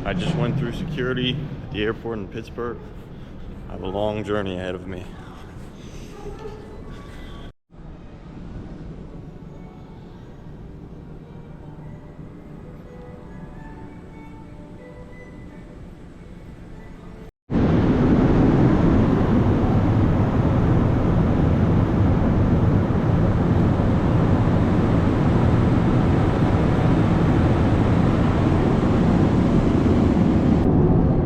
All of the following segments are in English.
I just went through security at the airport in Pittsburgh. I have a long journey ahead of me.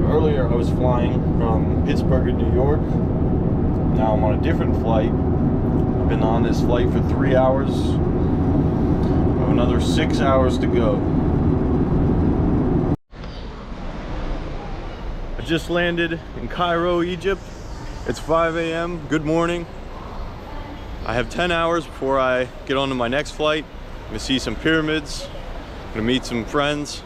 Earlier I was flying from Pittsburgh to New York. Now I'm on a different flight. I've been on this flight for 3 hours. I have another 6 hours to go. I just landed in Cairo, Egypt. It's 5 a.m. Good morning. I have 10 hours before I get on to my next flight. I'm gonna see some pyramids. I'm gonna meet some friends.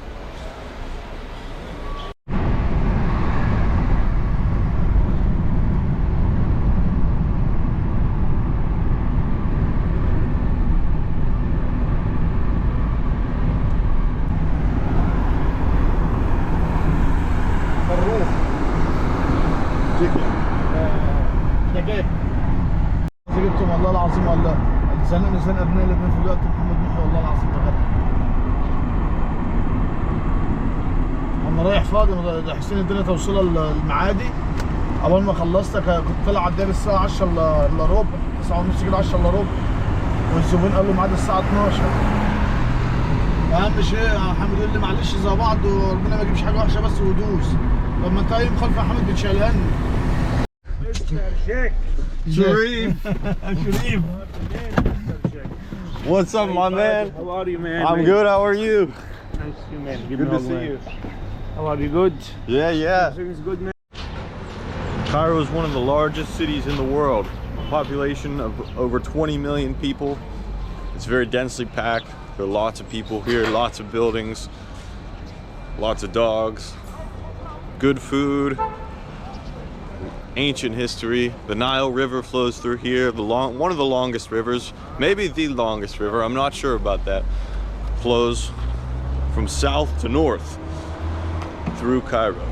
جبتهم والله العظيم والله زنقنا ابنائي الاثنين في الوقت محمد محي والله العظيم بجد. انا رايح فاضي حسين الدنيا توصلها المعادي. اول ما خلصت كنت طالع على الدار الساعه 10 الا ربع 9:30 كده 10 الا ربع والزبون قال له ميعاد الساعه 12. اهم شيء حامد يقول لي معلش زي بعض وربنا ما يجيبش حاجه وحشه بس ودوس. لما انت اي مخالفه يا حامد بتشيلهني. Sharif. Sharif. What's up, my man? How are you, man? I'm good. How are you? Nice to see you, man. Good to see you. How are you? Good? Yeah. Everything's good, man. Cairo is one of the largest cities in the world. A population of over 20 million people. It's very densely packed. There are lots of people here, lots of buildings, lots of dogs, good food, ancient history. The Nile River flows through here, one of the longest rivers, maybe the longest river, I'm not sure about that, flows from south to north through Cairo.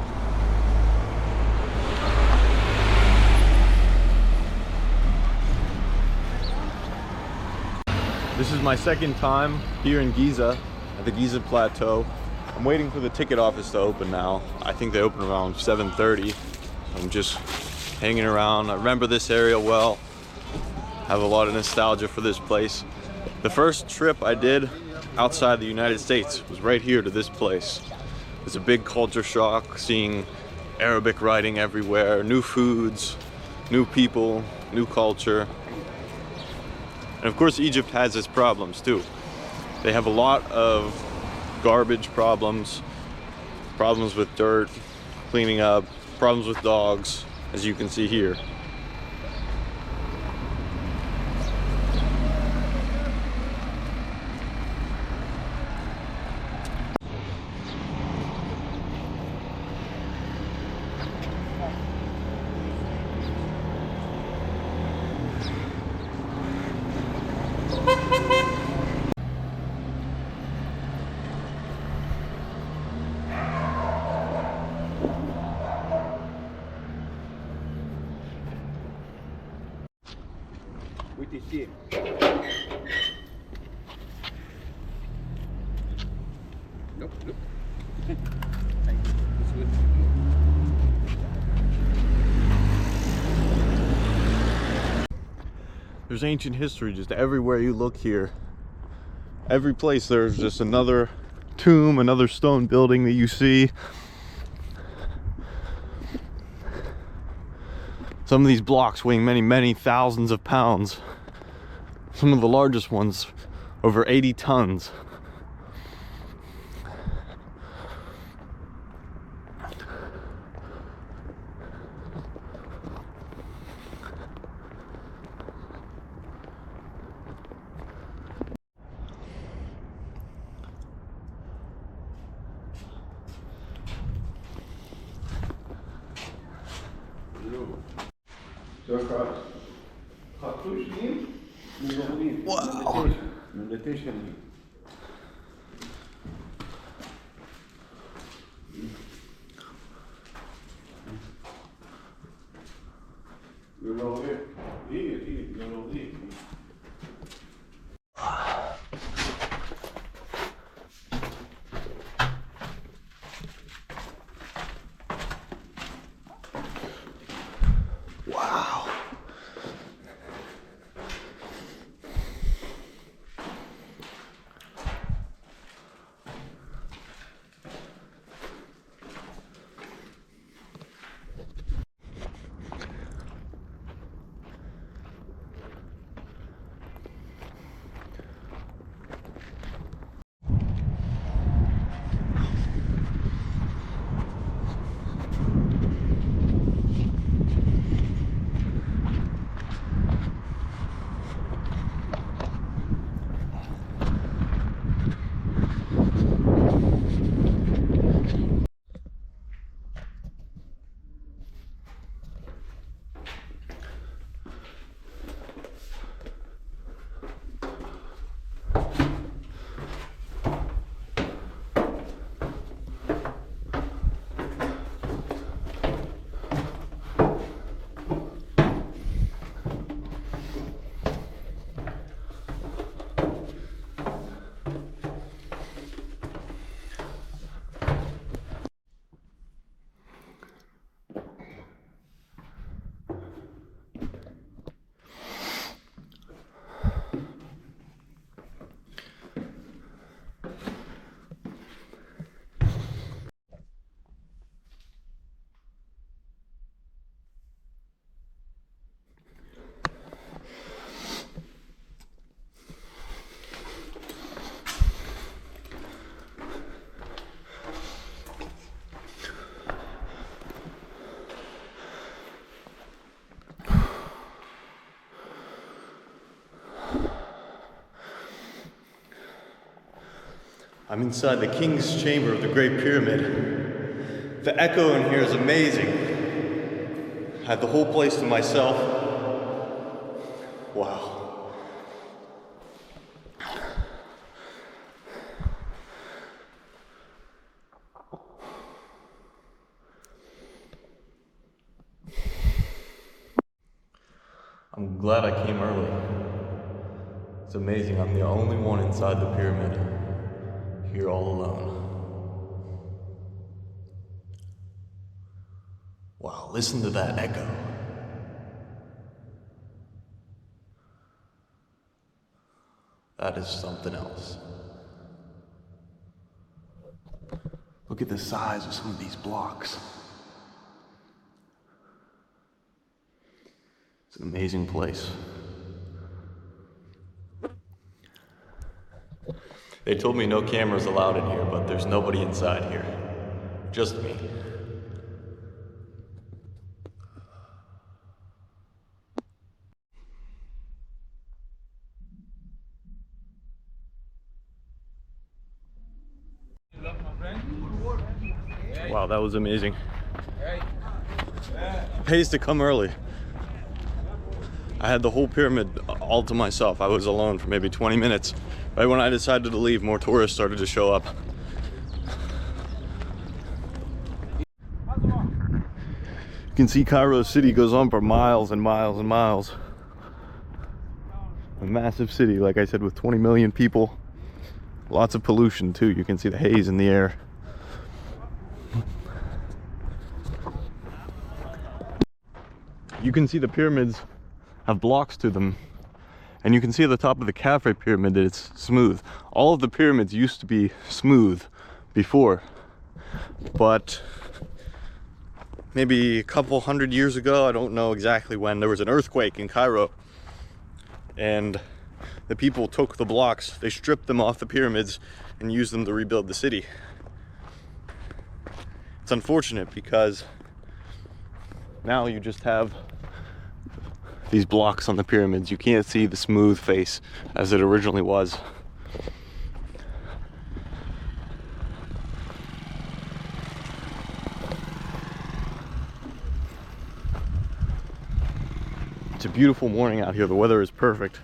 This is my second time here in Giza, at the Giza Plateau. I'm waiting for the ticket office to open now. I think they open around 7:30. I'm just hanging around. I remember this area well. Have a lot of nostalgia for this place. The first trip I did outside the United States was right here to this place. It's a big culture shock seeing Arabic writing everywhere, new foods, new people, new culture. And of course Egypt has its problems too. They have a lot of garbage problems with dirt, cleaning up, problems with dogs, as you can see here. What do you see? Nope. It's good. There's ancient history just everywhere you look here. Every place there's just another tomb, another stone building that you see. Some of these blocks weighing many thousands of pounds. Some of the largest ones over 80 tons. Wow. Meditation. I'm inside the King's Chamber of the Great Pyramid. The echo in here is amazing. I had the whole place to myself. Wow. I'm glad I came early. It's amazing, I'm the only one inside the pyramid, here all alone. Wow, listen to that echo. That is something else. Look at the size of some of these blocks. It's an amazing place. They told me no cameras allowed in here, but there's nobody inside here. Just me. Wow, that was amazing. Pays to come early. I had the whole pyramid all to myself. I was alone for maybe 20 minutes. Right when I decided to leave, more tourists started to show up. You can see Cairo city goes on for miles and miles and miles. A massive city, like I said, with 20 million people. Lots of pollution too. You can see the haze in the air. You can see the pyramids have blocks to them, and you can see at the top of the Khafre pyramid that it's smooth. All of the pyramids used to be smooth before, but maybe a couple hundred years ago, I don't know exactly when, there was an earthquake in Cairo, and the people took the blocks, they stripped them off the pyramids and used them to rebuild the city. It's unfortunate because now you just have these blocks on the pyramids. You can't see the smooth face as it originally was. It's a beautiful morning out here. The weather is perfect.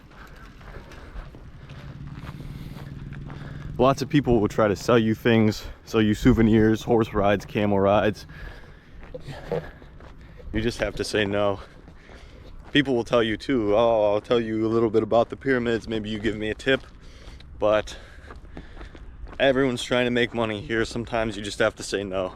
Lots of people will try to sell you things, sell you souvenirs, horse rides, camel rides. You just have to say no. People will tell you too, oh, I'll tell you a little bit about the pyramids, maybe you give me a tip, but everyone's trying to make money here. Sometimes you just have to say no.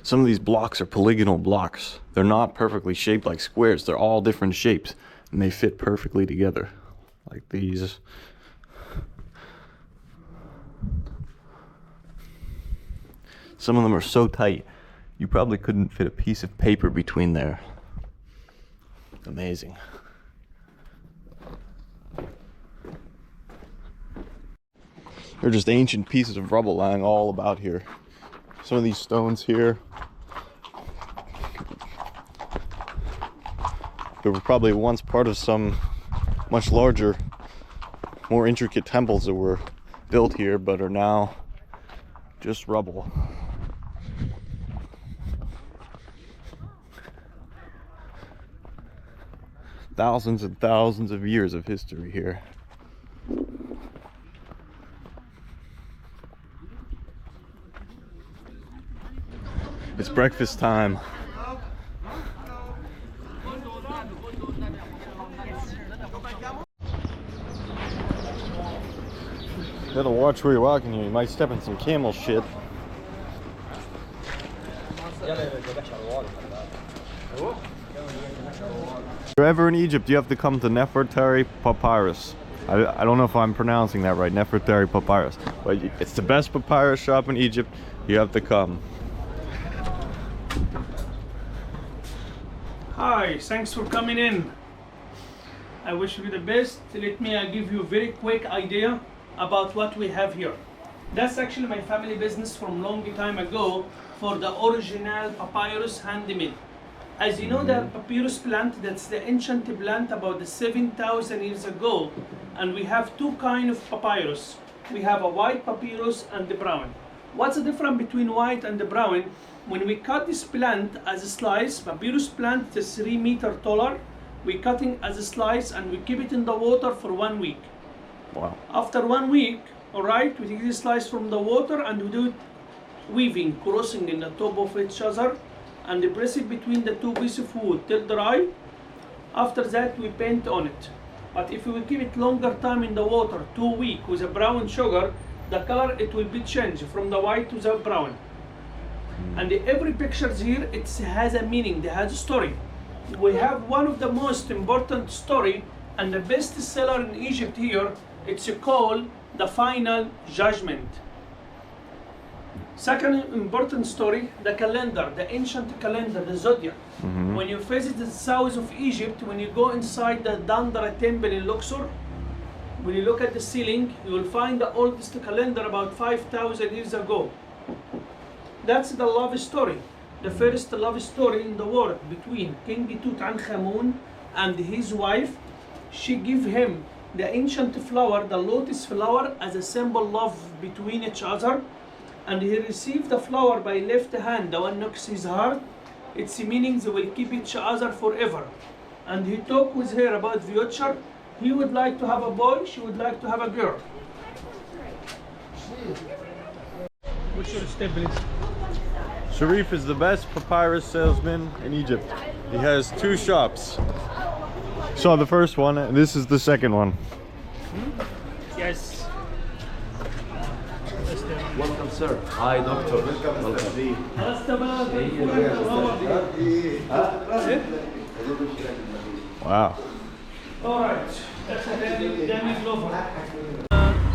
Some of these blocks are polygonal blocks. They're not perfectly shaped like squares. They're all different shapes and they fit perfectly together, like these. Some of them are so tight, you probably couldn't fit a piece of paper between there. Amazing. They're just ancient pieces of rubble lying all about here. Some of these stones here, they were probably once part of some much larger, more intricate temples that were built here, but are now just rubble. Thousands and thousands of years of history here. It's breakfast time. Gotta watch where you're walking here. You might step in some camel shit. If you're ever in Egypt, you have to come to Nefertari Papyrus. I don't know if I'm pronouncing that right, Nefertari Papyrus. But it's the best papyrus shop in Egypt. You have to come. Hi, thanks for coming in. I wish you the best. Let me give you a very quick idea about what we have here. That's actually my family business from long time ago for the original papyrus handmade. As you know, the papyrus plant, that's the ancient plant about the 7,000 years ago, and we have two kind of papyrus. We have a white papyrus and the brown. What's the difference between white and the brown? When we cut this plant as a slice, papyrus plant is 3 meters taller. We cut it as a slice and we keep it in the water for 1 week. Wow. After 1 week, all right, we take this slice from the water and we do weaving, crossing in the top of each other, and they press it between the two pieces of wood till dry. After that, we paint on it. But if we keep it longer time in the water, 2 weeks with a brown sugar, the color it will be changed from the white to the brown. And every pictures here, it has a meaning, it has a story. We have one of the most important story and the best seller in Egypt here. It's called The Final Judgment. Second important story, the calendar, the ancient calendar, the zodiac. When you visit the south of Egypt, when you go inside the Dendera temple in Luxor, when you look at the ceiling, you will find the oldest calendar about 5,000 years ago. That's the love story. The first love story in the world between King Tutankhamun and his wife. She gave him the ancient flower, the lotus flower, as a symbol of love between each other. And he received the flower by left hand, the one next to his heart. Its meaning they will keep each other forever. And he talked with her about future. He would like to have a boy, she would like to have a girl. What's your step, please? Sharif is the best papyrus salesman in Egypt. He has 2 shops. Saw the first one, and this is the second one. Yes. Welcome, sir. Hi, doctor. Welcome. Wow. Alright. That's a damage lover.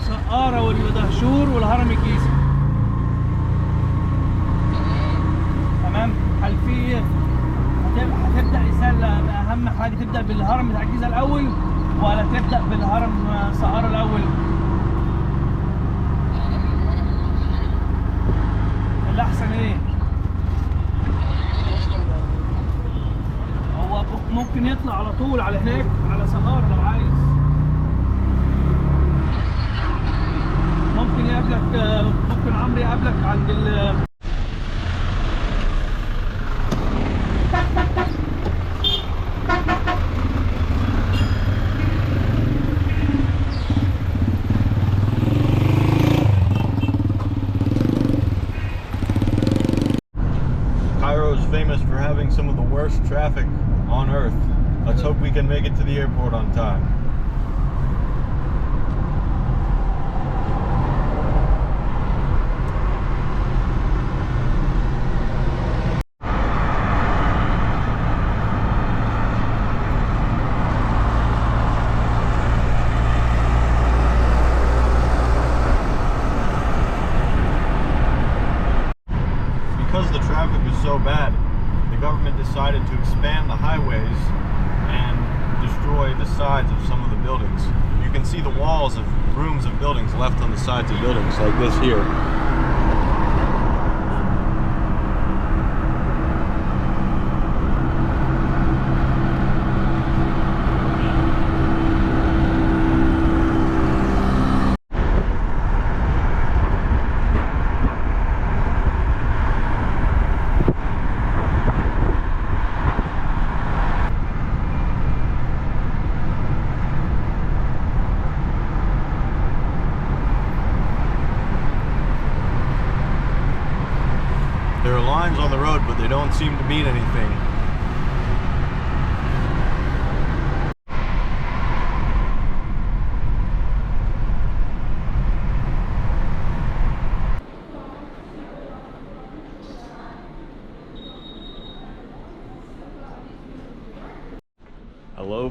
سقارة والدهشور والهرم الجيزي. تمام؟ هل في هتبدأ رسالة أهم حاجة تبدأ بالهرم بتاع الجيزة الأول ولا تبدأ بالهرم سقارة الأول؟ الأحسن إيه؟ هو ممكن يطلع على طول على هناك على سقارة لو عايز. ممكن يقابلك، ممكن عمرو يقابلك عند ال Cairo is famous for having some of the worst traffic on earth. Let's hope we can make it to the airport on time. Because the traffic was so bad, the government decided to expand the highways and destroy the sides of some of the buildings. You can see the walls of rooms of buildings left on the sides of buildings, like this here. There are lines on the road, but they don't seem to mean anything.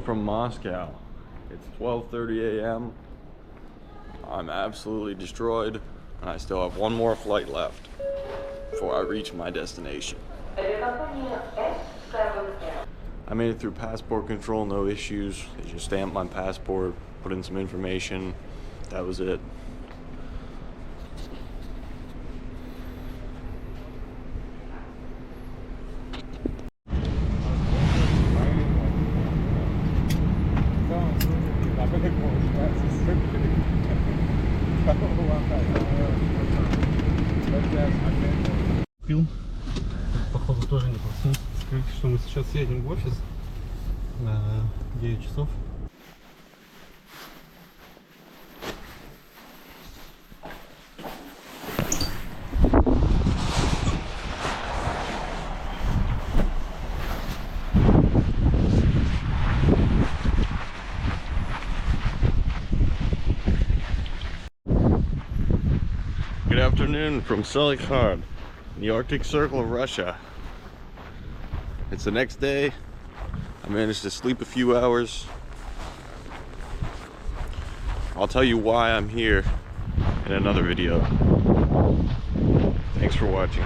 from Moscow. It's 12:30 a.m. I'm absolutely destroyed, and I still have one more flight left before I reach my destination. I made it through passport control, no issues. They just stamped my passport, put in some information. That was it. Пил. Походу тоже не проснулся. Скажите, что мы сейчас едем в офис на 9 часов. Good afternoon from Selikhard, the Arctic Circle of Russia. It's the next day. I managed to sleep a few hours. I'll tell you why I'm here in another video. Thanks for watching.